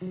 You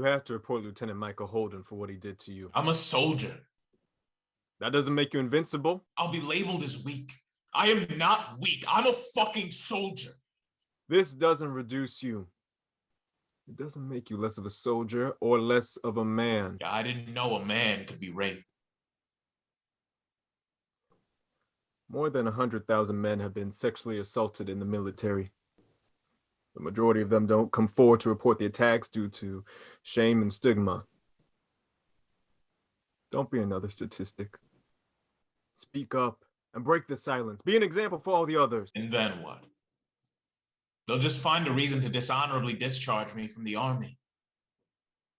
have to report Lieutenant Michael Holden for what he did to you. I'm a soldier. That doesn't make you invincible. I'll be labeled as weak. I am not weak. I'm a fucking soldier. This doesn't reduce you. It doesn't make you less of a soldier or less of a man. Yeah, I didn't know a man could be raped. More than 100,000 men have been sexually assaulted in the military. The majority of them don't come forward to report the attacks due to shame and stigma. Don't be another statistic. Speak up and break the silence. Be an example for all the others. And then what? They'll just find a reason to dishonorably discharge me from the army.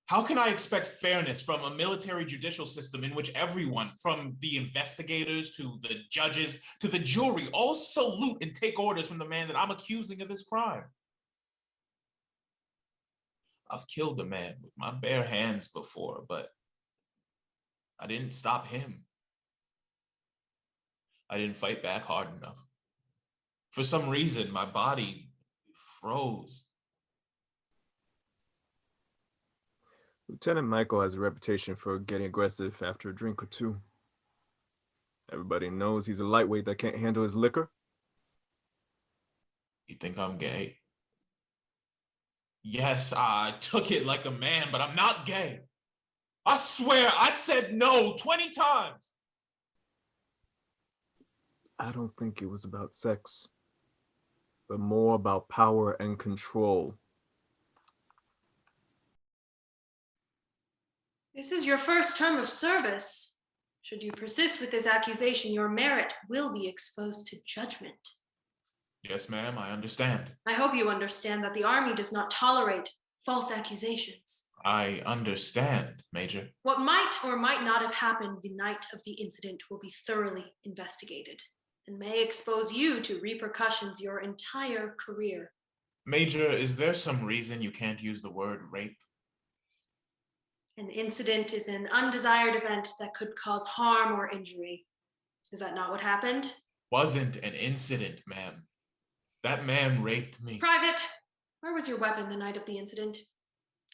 How can I expect fairness from a military judicial system in which everyone, from the investigators to the judges to the jury, all salute and take orders from the man that I'm accusing of this crime? I've killed a man with my bare hands before, but I didn't stop him. I didn't fight back hard enough. For some reason, my body froze. Lieutenant Michael has a reputation for getting aggressive after a drink or two. Everybody knows he's a lightweight that can't handle his liquor. You think I'm gay? Yes, I took it like a man, but I'm not gay. I swear I said no 20 times. I don't think it was about sex, but more about power and control. This is your first term of service. Should you persist with this accusation, your merit will be exposed to judgment. Yes, ma'am, I understand. I hope you understand that the Army does not tolerate false accusations. I understand, Major. What might or might not have happened the night of the incident will be thoroughly investigated and may expose you to repercussions your entire career. Major, is there some reason you can't use the word rape? An incident is an undesired event that could cause harm or injury. Is that not what happened? Wasn't an incident, ma'am. That man raped me. Private, where was your weapon the night of the incident?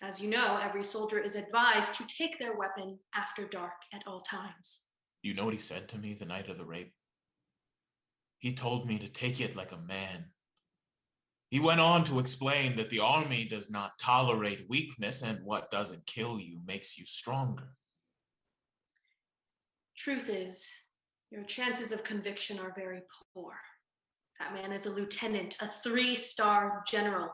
As you know, every soldier is advised to take their weapon after dark at all times. You know what he said to me the night of the rape? He told me to take it like a man. He went on to explain that the Army does not tolerate weakness, and what doesn't kill you makes you stronger. Truth is, your chances of conviction are very poor. That man is a lieutenant, a 3-star general.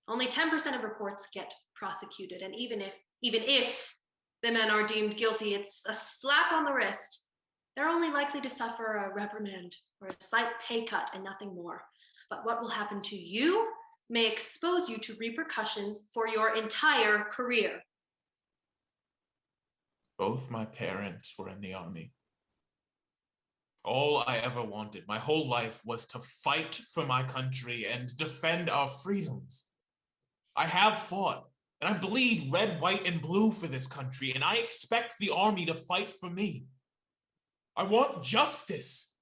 Only 10% of reports get prosecuted, and even if the men are deemed guilty, it's a slap on the wrist. They're only likely to suffer a reprimand or a slight pay cut and nothing more. But what will happen to you may expose you to repercussions for your entire career. Both my parents were in the Army. All I ever wanted my whole life was to fight for my country and defend our freedoms. I have fought, and I bleed red, white, and blue for this country, and I expect the Army to fight for me. I want justice.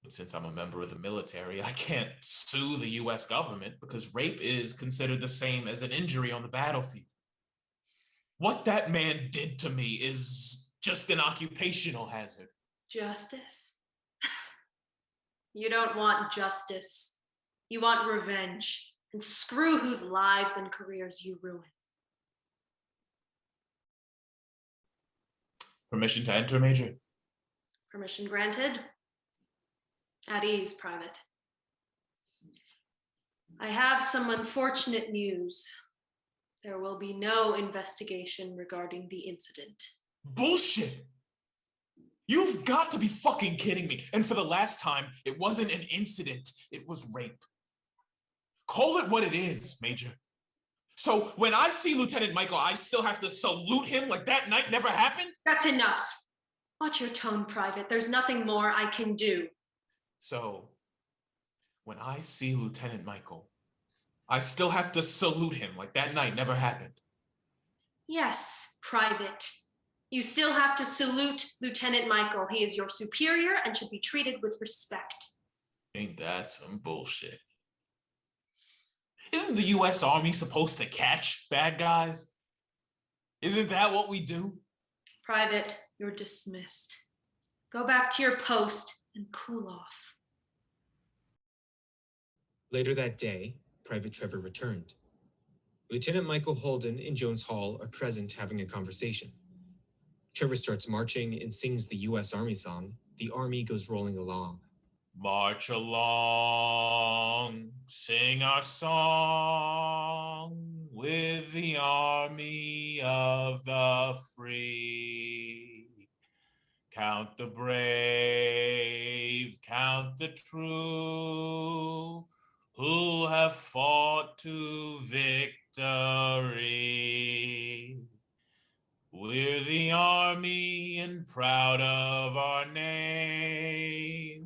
But since I'm a member of the military, I can't sue the US government because rape is considered the same as an injury on the battlefield. What that man did to me is just an occupational hazard. Justice? You don't want justice. You want revenge. And screw whose lives and careers you ruin. Permission to enter, Major? Permission granted. At ease, Private. I have some unfortunate news. There will be no investigation regarding the incident. Bullshit! You've got to be fucking kidding me. And for the last time, it wasn't an incident, it was rape. Call it what it is, Major. So when I see Lieutenant Michael, I still have to salute him like that night never happened? That's enough. Watch your tone, Private. There's nothing more I can do. So when I see Lieutenant Michael, I still have to salute him like that night never happened. Yes, Private. You still have to salute Lieutenant Michael. He is your superior and should be treated with respect. Ain't that some bullshit? Isn't the US Army supposed to catch bad guys? Isn't that what we do? Private, you're dismissed. Go back to your post and cool off. Later that day, Private Trevor returned. Lieutenant Michael Holden and Jones Hall are present having a conversation. Trevor starts marching and sings the U.S. Army song. The Army goes rolling along. March along, sing our song with the army of the free. Count the brave, count the true, who have fought to victory. We're the army and proud of our name.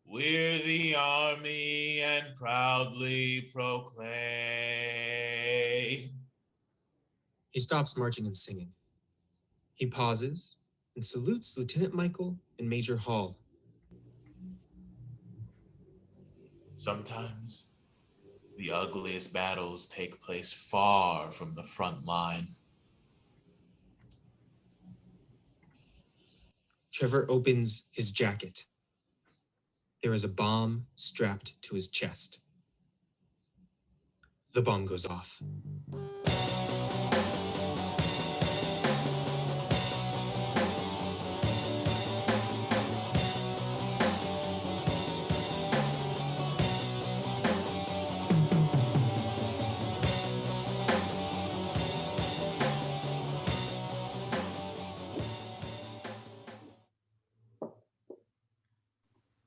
We're the army and proudly proclaim. He stops marching and singing. He pauses and salutes Lieutenant Michael and Major Hall. Sometimes the ugliest battles take place far from the front line. Trevor opens his jacket. There is a bomb strapped to his chest. The bomb goes off.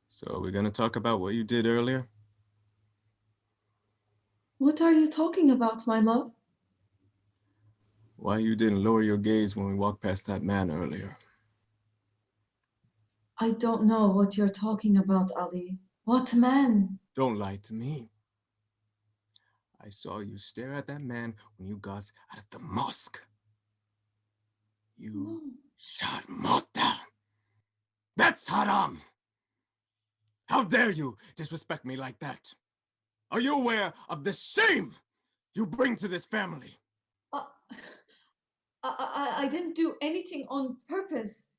So we're going to talk about what you did earlier? What are you talking about, my love? Why you didn't lower your gaze when we walked past that man earlier? I don't know what you're talking about, Ali. What man? Don't lie to me. I saw you stare at that man when you got out of the mosque. You No. shot Mota. That's haram. How dare you disrespect me like that? Are you aware of the shame you bring to this family? I didn't do anything on purpose.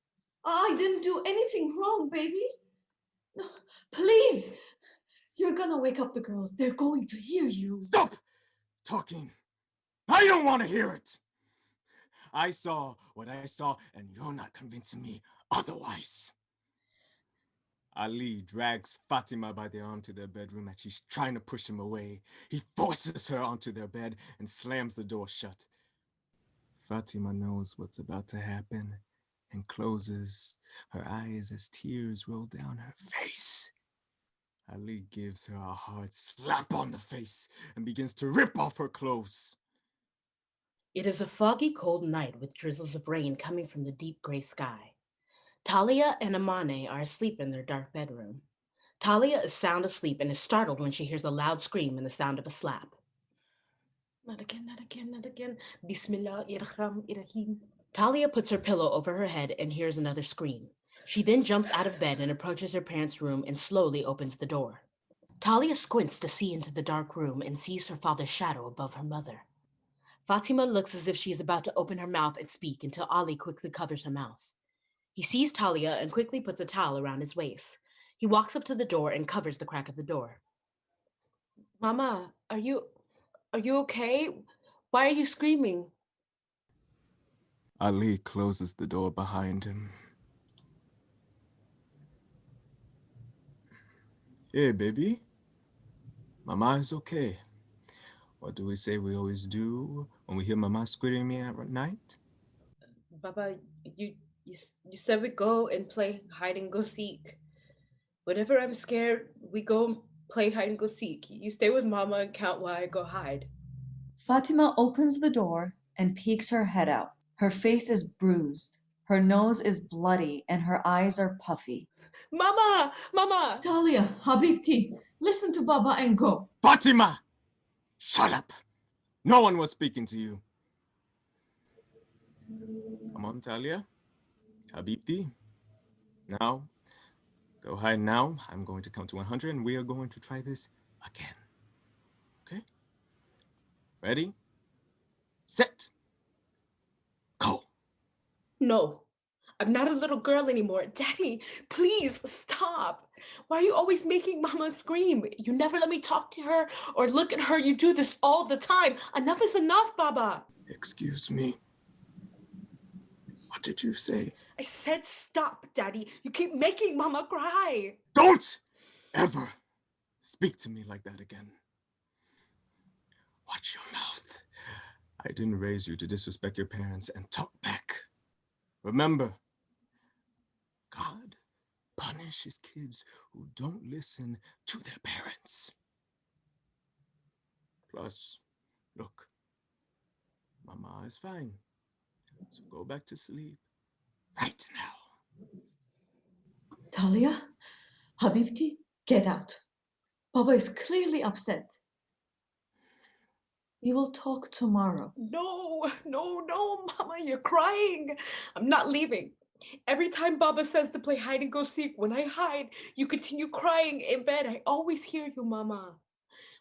I didn't do anything wrong, baby. No, please. You're gonna wake up the girls. They're going to hear you. Stop talking. I don't want to hear it. I saw what I saw, and you're not convincing me otherwise. Ali drags Fatima by the arm to their bedroom as she's trying to push him away. He forces her onto their bed and slams the door shut. Fatima knows what's about to happen and closes her eyes as tears roll down her face. Ali gives her a hard slap on the face and begins to rip off her clothes. It is a foggy, cold night with drizzles of rain coming from the deep gray sky. Talia and Amane are asleep in their dark bedroom. Talia is sound asleep and is startled when she hears a loud scream and the sound of a slap. Not again, not again, not again. Bismillahirrahmanirrahim. Talia puts her pillow over her head and hears another scream. She then jumps out of bed and approaches her parents' room and slowly opens the door. Talia squints to see into the dark room and sees her father's shadow above her mother. Fatima looks as if she is about to open her mouth and speak until Ali quickly covers her mouth. He sees Talia and quickly puts a towel around his waist. He walks up to the door and covers the crack of the door. Mama, are you okay? Why are you screaming? Ali closes the door behind him. Hey, baby. Mama is okay. What do we say we always do when we hear Mama screaming at night? Baba, you You said we go and play hide and go seek. Whenever I'm scared, we go and play hide and go seek. You stay with Mama and count while I go hide. Fatima opens the door and peeks her head out. Her face is bruised, her nose is bloody, and her eyes are puffy. Mama! Mama! Talia, Habibti, listen to Baba and go. Fatima! Shut up! No one was speaking to you. Come on, Talia. Habibti. Now, go hide now. I'm going to count to 100 and we are going to try this again. Okay? Ready? Set. Go. No, I'm not a little girl anymore. Daddy, please stop. Why are you always making Mama scream? You never let me talk to her or look at her. You do this all the time. Enough is enough, Baba. Excuse me. What did you say? I said stop, Daddy. You keep making Mama cry. Don't ever speak to me like that again. Watch your mouth. I didn't raise you to disrespect your parents, and talk back. Remember, God punishes kids who don't listen to their parents. Plus, look, Mama is fine. So go back to sleep right now. Talia, Habibti, get out. Baba is clearly upset. We will talk tomorrow. No, Mama, you're crying. I'm not leaving. Every time Baba says to play hide and go seek, when I hide, you continue crying in bed. I always hear you, Mama.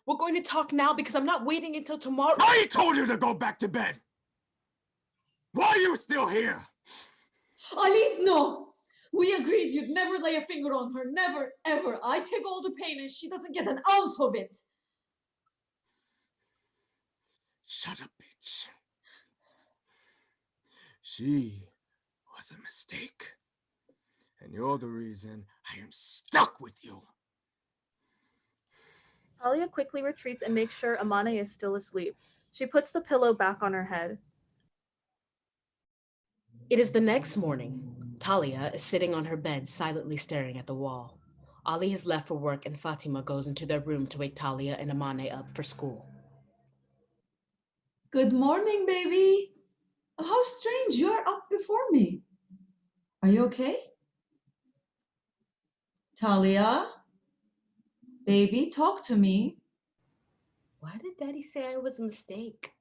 We're going to talk now because I'm not waiting until tomorrow. I told you to go back to bed. Why are you still here? Ali, no. We agreed you'd never lay a finger on her. Never, ever. I take all the pain and she doesn't get an ounce of it. Shut up, bitch. She was a mistake. And you're the reason I am stuck with you. Talia quickly retreats and makes sure Amane is still asleep. She puts the pillow back on her head. It is the next morning. Talia is sitting on her bed, silently staring at the wall. Ali has left for work and Fatima goes into their room to wake Talia and Amane up for school. Good morning, baby. How strange, you're up before me. Are you okay? Talia? Baby, talk to me. Why did Daddy say I was a mistake?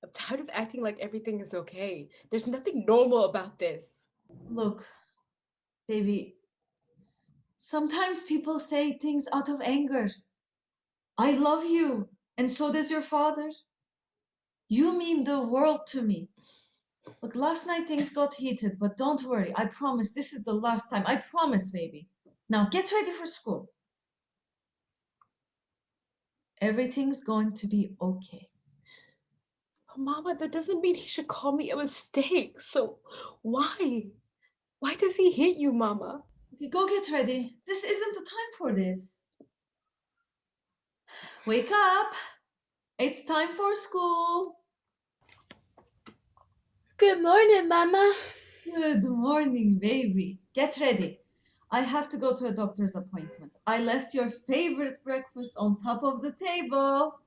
I'm tired of acting like everything is okay. There's nothing normal about this. Look, baby, sometimes people say things out of anger. I love you, and so does your father. You mean the world to me. Look, last night things got heated, but don't worry. I promise this is the last time. I promise, baby. Now get ready for school. Everything's going to be okay. Mama, that doesn't mean he should call me a mistake. So why? Why does he hit you, Mama? Okay, go get ready. This isn't the time for this. Wake up. It's time for school. Good morning, Mama. Good morning, baby. Get ready. I have to go to a doctor's appointment. I left your favorite breakfast on top of the table.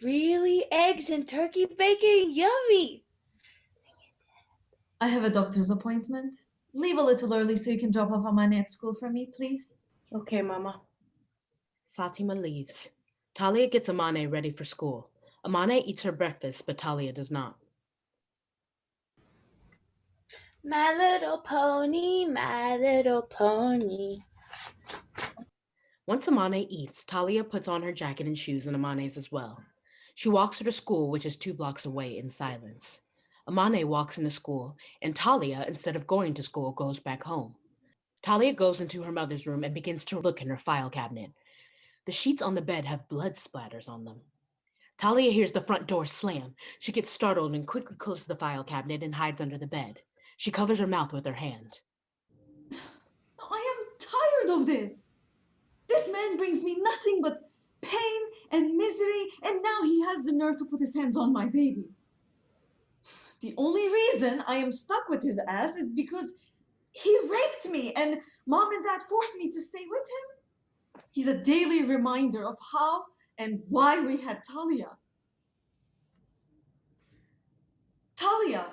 Really? Eggs and turkey bacon? Yummy! I have a doctor's appointment. Leave a little early so you can drop off Amani at school for me, please. Okay, Mama. Fatima leaves. Talia gets Amane ready for school. Amane eats her breakfast, but Talia does not. My little pony, my little pony. Once Amane eats, Talia puts on her jacket and shoes and Amane's as well. She walks her to school, which is 2 blocks away, in silence. Amane walks into school, and Talia, instead of going to school, goes back home. Talia goes into her mother's room and begins to look in her file cabinet. The sheets on the bed have blood splatters on them. Talia hears the front door slam. She gets startled and quickly closes the file cabinet and hides under the bed. She covers her mouth with her hand. I am tired of this. This man brings me nothing but pain and misery, and now he has the nerve to put his hands on my baby. The only reason I am stuck with his ass is because he raped me and Mom and Dad forced me to stay with him. He's a daily reminder of how and why we had Talia. Talia,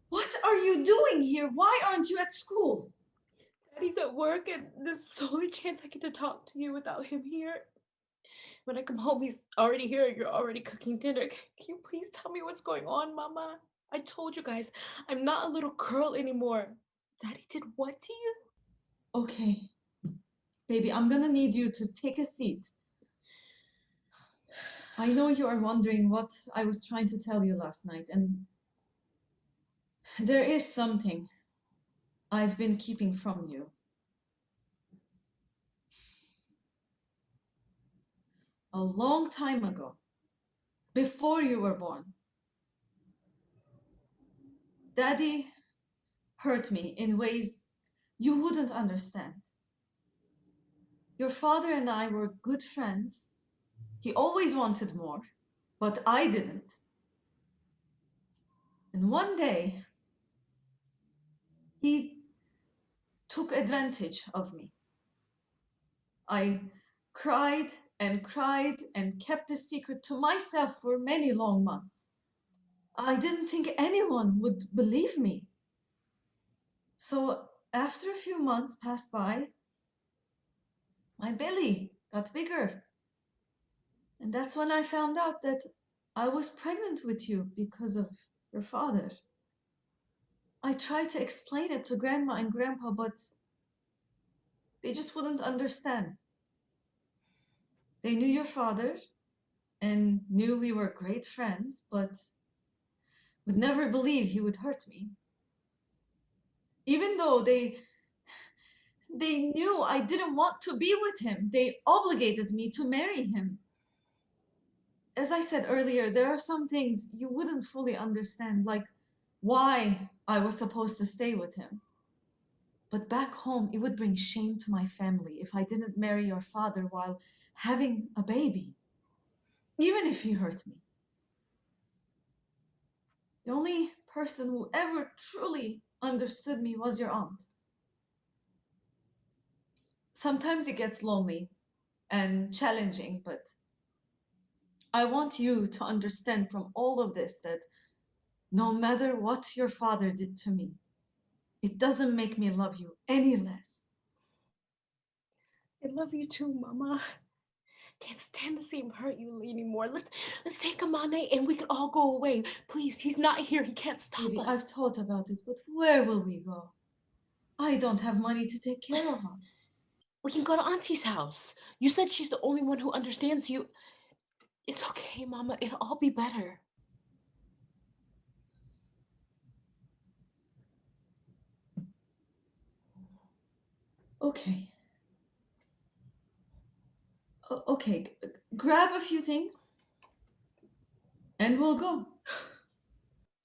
what are you doing here? Why aren't you at school? Daddy's at work, and there's the only chance I get to talk to you without him here. When I come home, he's already here. You're already cooking dinner. Can you please tell me what's going on, Mama? I told you guys, I'm not a little girl anymore. Daddy did what to you? Okay. Baby, I'm gonna need you to take a seat. I know you are wondering what I was trying to tell you last night, and there is something I've been keeping from you. A long time ago, before you were born, Daddy hurt me in ways you wouldn't understand. Your father and I were good friends. He always wanted more, but I didn't. And one day, he took advantage of me. I cried and cried and kept the secret to myself for many long months. I didn't think anyone would believe me. So after a few months passed by, my belly got bigger. And that's when I found out that I was pregnant with you because of your father. I tried to explain it to Grandma and Grandpa, but they just wouldn't understand. They knew your father and knew we were great friends, but would never believe he would hurt me. Even though they knew I didn't want to be with him, they obligated me to marry him. As I said earlier, there are some things you wouldn't fully understand, like why I was supposed to stay with him. But back home, it would bring shame to my family if I didn't marry your father while having a baby, even if he hurt me. The only person who ever truly understood me was your aunt. Sometimes it gets lonely and challenging, but I want you to understand from all of this that no matter what your father did to me, it doesn't make me love you any less. I love you too, Mama. Can't stand to see him hurt you anymore. Let's take Amane and we can all go away. Please, he's not here. He can't stop Baby, us. I've thought about it, but where will we go? I don't have money to take care of us. We can go to Auntie's house. You said she's the only one who understands you. It's okay, Mama. It'll all be better. Okay. Okay, grab a few things and we'll go.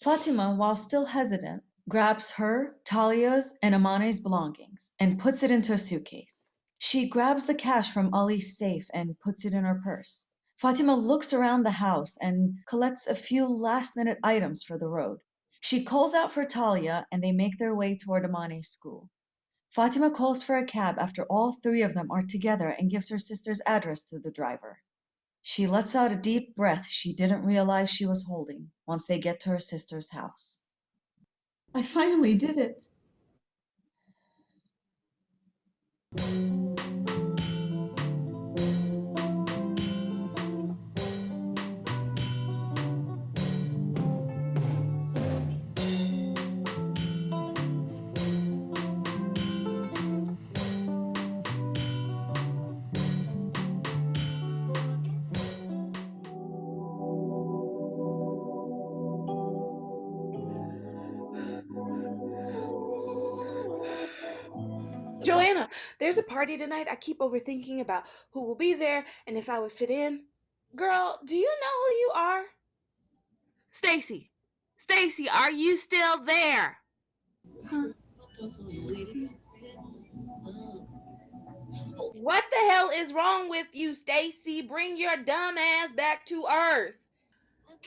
Fatima, while still hesitant, grabs her, Talia's, and Amane's belongings and puts it into a suitcase. She grabs the cash from Ali's safe and puts it in her purse. Fatima looks around the house and collects a few last-minute items for the road. She calls out for Talia and they make their way toward Amane's school. Fatima calls for a cab after all three of them are together and gives her sister's address to the driver. She lets out a deep breath she didn't realize she was holding once they get to her sister's house. I finally did it. Joanna, there's a party tonight. I keep overthinking about who will be there and if I would fit in. Girl, do you know who you are? Stacy. Stacy, are you still there? Huh? What the hell is wrong with you, Stacy? Bring your dumb ass back to Earth.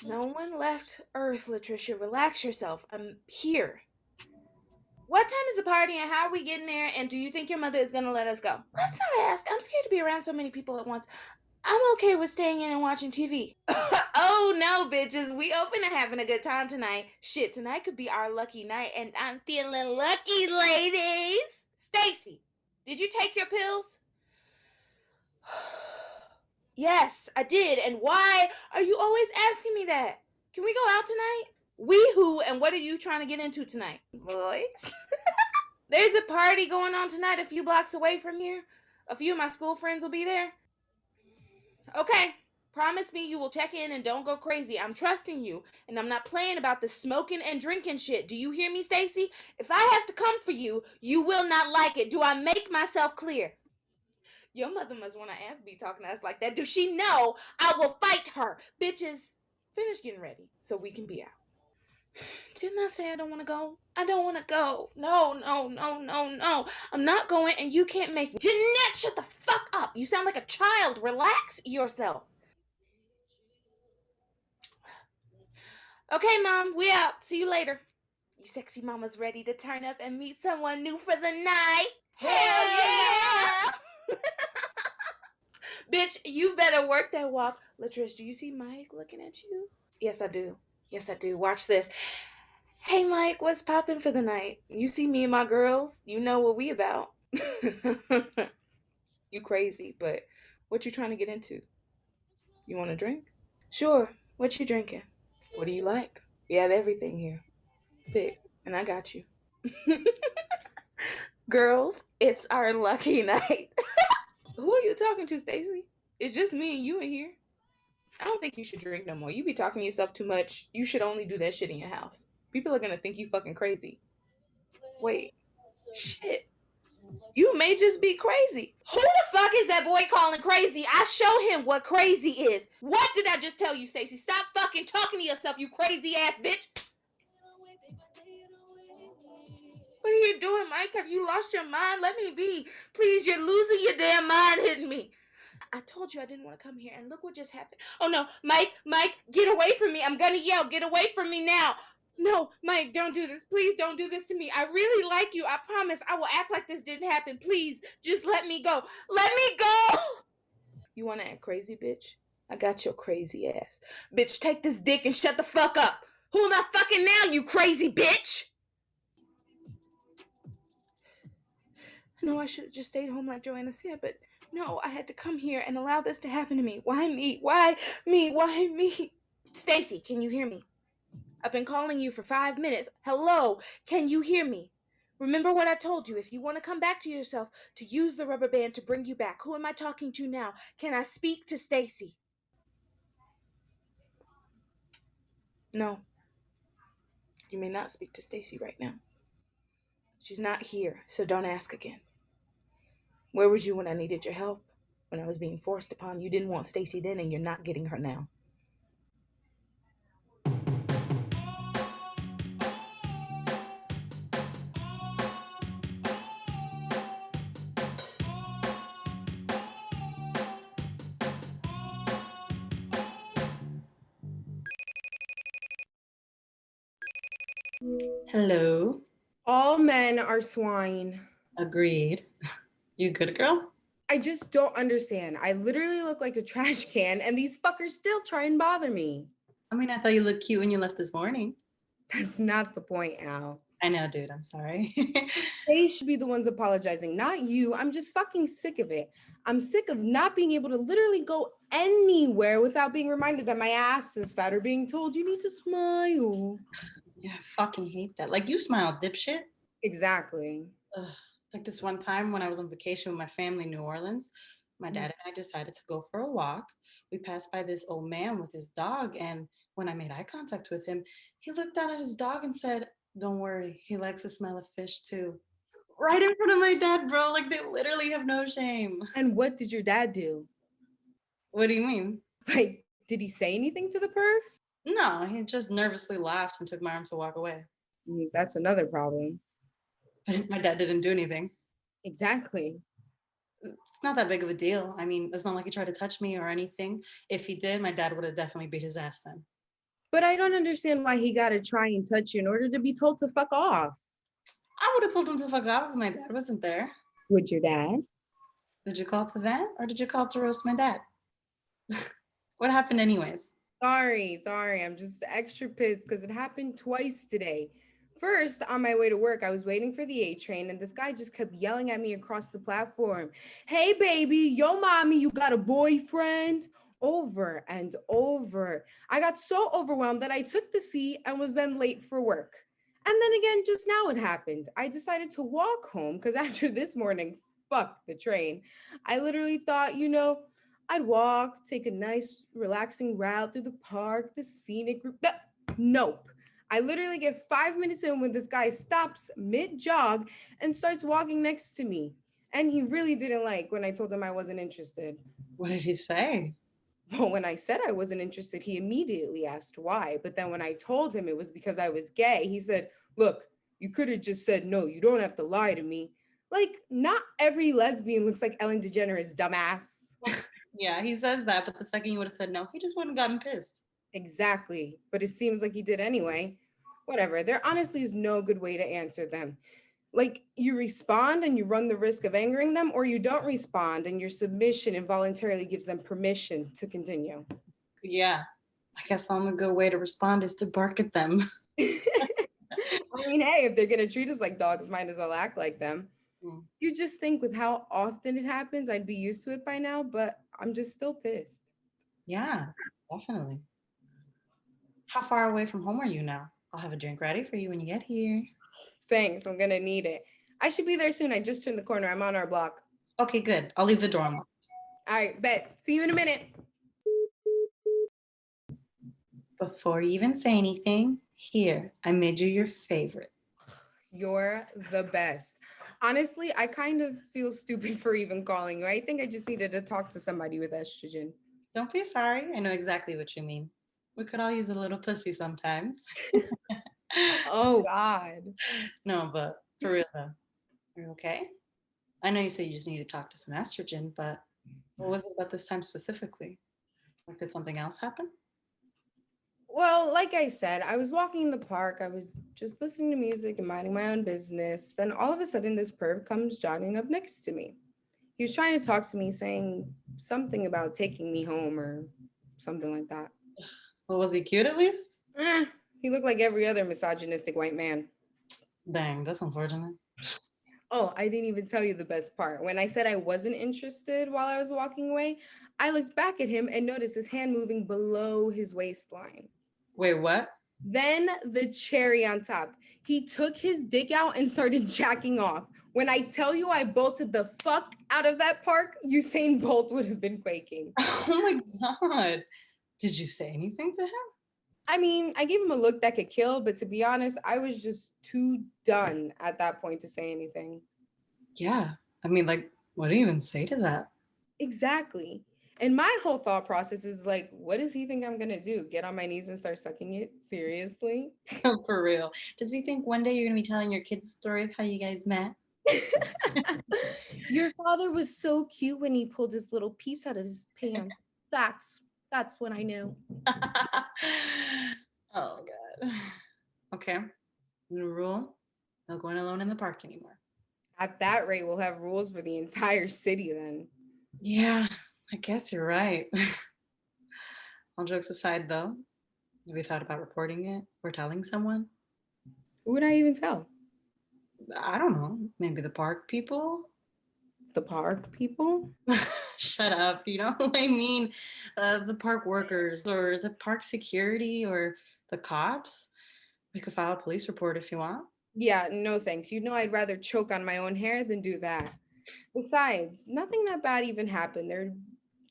No one left Earth, Latricia. Relax yourself. I'm here. What time is the party and how are we getting there? And do you think your mother is going to let us go? Let's not ask. I'm scared to be around so many people at once. I'm okay with staying in and watching TV. Oh no, bitches. We open and having a good time tonight. Shit, tonight could be our lucky night and I'm feeling lucky, ladies. Stacy, did you take your pills? Yes, I did. And why are you always asking me that? Can we go out tonight? We who and what are you trying to get into tonight? Boys. There's a party going on tonight a few blocks away from here. A few of my school friends will be there. Okay. Promise me you will check in and don't go crazy. I'm trusting you. And I'm not playing about the smoking and drinking shit. Do you hear me, Stacy? If I have to come for you, you will not like it. Do I make myself clear? Your mother must want to ask me talking to us like that. Does she know I will fight her? Bitches, finish getting ready so we can be out. Didn't I say I don't want to go? I don't want to go. No. I'm not going and you can't make me. Jeanette, shut the fuck up. You sound like a child. Relax yourself. Okay, Mom, we out. See you later. You sexy mama's ready to turn up and meet someone new for the night. Hell yeah! Bitch, you better work that walk. Latrice, do you see Mike looking at you? Yes, I do. Watch this. Hey, Mike, what's poppin' for the night? You see me and my girls, you know what we about. You crazy, but what you trying to get into? You want a drink? Sure. What you drinking? What do you like? We have everything here. Pick, and I got you. Girls, it's our lucky night. Who are you talking to, Stacy? It's just me and you in here. I don't think you should drink no more. You be talking to yourself too much. You should only do that shit in your house. People are gonna think you fucking crazy. Wait. Shit. You may just be crazy. Who the fuck is that boy calling crazy? I show him what crazy is. What did I just tell you, Stacy? Stop fucking talking to yourself, you crazy ass bitch. What are you doing, Mike? Have you lost your mind? Let me be. Please, you're losing your damn mind hitting me. I told you I didn't want to come here, and look what just happened. Oh no, Mike, get away from me. I'm gonna yell, get away from me now. No, Mike, don't do this. Please don't do this to me. I really like you. I promise I will act like this didn't happen. Please, just let me go. Let me go. You want to act crazy, bitch? I got your crazy ass. Bitch, take this dick and shut the fuck up. Who am I fucking now, you crazy bitch? No, I should have just stayed home like Joanna said, but no, I had to come here and allow this to happen to me. Why me? Why me? Why me? Stacy, can you hear me? I've been calling you for 5 minutes. Hello, can you hear me? Remember what I told you. If you want to come back to yourself, to use the rubber band to bring you back. Who am I talking to now? Can I speak to Stacy? No. You may not speak to Stacy right now. She's not here, so don't ask again. Where was you when I needed your help? When I was being forced upon? You didn't want Stacy then, and you're not getting her now. Hello. All men are swine. Agreed. You good, girl? I just don't understand. I literally look like a trash can, and these fuckers still try and bother me. I mean, I thought you looked cute when you left this morning. That's not the point, Al. I know, dude. I'm sorry. They should be the ones apologizing, not you. I'm just fucking sick of it. I'm sick of not being able to literally go anywhere without being reminded that my ass is fat or being told you need to smile. Yeah, I fucking hate that. Like, you smile, dipshit. Exactly. Ugh. Like this one time when I was on vacation with my family in New Orleans, my dad and I decided to go for a walk. We passed by this old man with his dog, and when I made eye contact with him, he looked down at his dog and said, "Don't worry, he likes the smell of fish too." Right in front of my dad, bro. Like, they literally have no shame. And what did your dad do? What do you mean? Like, did he say anything to the perf? No, he just nervously laughed and took my arm to walk away. That's another problem. My dad didn't do anything. Exactly. It's not that big of a deal. I mean, it's not like he tried to touch me or anything. If he did, my dad would have definitely beat his ass then. But I don't understand why he gotta try and touch you in order to be told to fuck off. I would have told him to fuck off if my dad wasn't there. Would your dad? Did you call to vent or did you call to roast my dad? What happened anyways? Sorry. I'm just extra pissed because it happened twice today. First, on my way to work, I was waiting for the A train, and this guy just kept yelling at me across the platform. Hey, baby, yo, mommy, you got a boyfriend? Over and over. I got so overwhelmed that I took the seat and was then late for work. And then again, just now it happened. I decided to walk home because after this morning, fuck the train. I literally thought, I'd walk, take a nice, relaxing route through the park, the scenic route. Nope. I literally get 5 minutes in when this guy stops mid-jog and starts walking next to me. And he really didn't like when I told him I wasn't interested. What did he say? Well, when I said I wasn't interested, he immediately asked why. But then when I told him it was because I was gay, he said, look, you could have just said no. You don't have to lie to me. Like, not every lesbian looks like Ellen DeGeneres, dumbass. Yeah, he says that, but the second you would have said no, he just wouldn't have gotten pissed. Exactly. But it seems like he did anyway. Whatever. There honestly is no good way to answer them. Like, you respond and you run the risk of angering them, or you don't respond and your submission involuntarily gives them permission to continue. Yeah, I guess the only good way to respond is to bark at them. I mean, hey, if they're going to treat us like dogs, might as well act like them. Mm. You just think with how often it happens, I'd be used to it by now, but I'm just still pissed. Yeah, definitely. How far away from home are you now? I'll have a drink ready for you when you get here. Thanks, I'm gonna need it. I should be there soon. I just turned the corner. I'm on our block. Okay, good. I'll leave the door unlocked. All right, bet. See you in a minute. Before you even say anything, here, I made you your favorite. You're the best. Honestly, I kind of feel stupid for even calling you. I think I just needed to talk to somebody with estrogen. Don't be sorry. I know exactly what you mean. We could all use a little pussy sometimes. Oh, God. No, but for real though, are you okay? I know you said you just need to talk to some estrogen, but what was it about this time specifically? Like, did something else happen? Well, like I said, I was walking in the park. I was just listening to music and minding my own business. Then all of a sudden, this perv comes jogging up next to me. He was trying to talk to me, saying something about taking me home or something like that. Well, was he cute at least? He looked like every other misogynistic white man. Dang, that's unfortunate. Oh, I didn't even tell you the best part. When I said I wasn't interested while I was walking away, I looked back at him and noticed his hand moving below his waistline. Wait, what? Then the cherry on top. He took his dick out and started jacking off. When I tell you I bolted the fuck out of that park, Usain Bolt would have been quaking. Oh my God. Did you say anything to him? I mean, I gave him a look that could kill, but to be honest, I was just too done at that point to say anything. Yeah. I mean, like, what do you even say to that? Exactly. And my whole thought process is like, what does he think I'm going to do? Get on my knees and start sucking it? Seriously? For real. Does he think one day you're going to be telling your kids the story of how you guys met? Your father was so cute when he pulled his little peeps out of his pants. That's when I knew. Oh God. Okay. New rule: no going alone in the park anymore. At that rate, we'll have rules for the entire city then. Yeah, I guess you're right. All jokes aside, though, have you thought about reporting it or telling someone? Who would I even tell? I don't know. Maybe the park people? The park people? Shut up. You know what I mean? The park workers or the park security or the cops. We could file a police report if you want. Yeah, no thanks. You know I'd rather choke on my own hair than do that. Besides, nothing that bad even happened.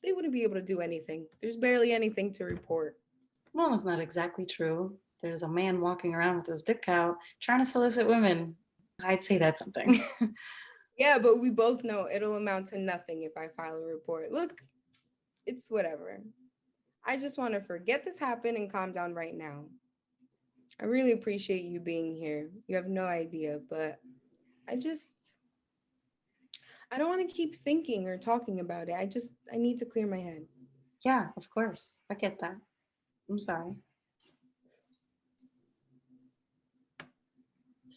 They wouldn't be able to do anything. There's barely anything to report. Well, it's not exactly true. There's a man walking around with his dick out trying to solicit women. I'd say that's something. Yeah, but we both know it'll amount to nothing if I file a report. Look, it's whatever. I just want to forget this happened and calm down right now. I really appreciate you being here. You have no idea, but I don't want to keep thinking or talking about it. I need to clear my head. Yeah, of course. I get that. I'm sorry.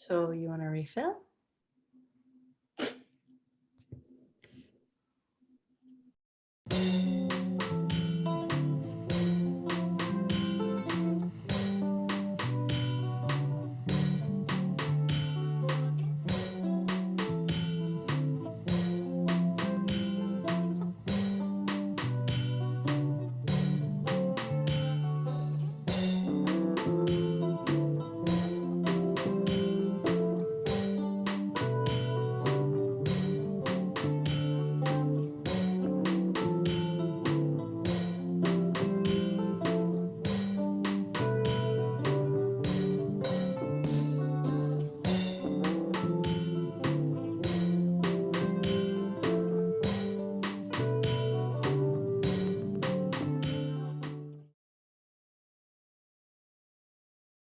So you want a refill?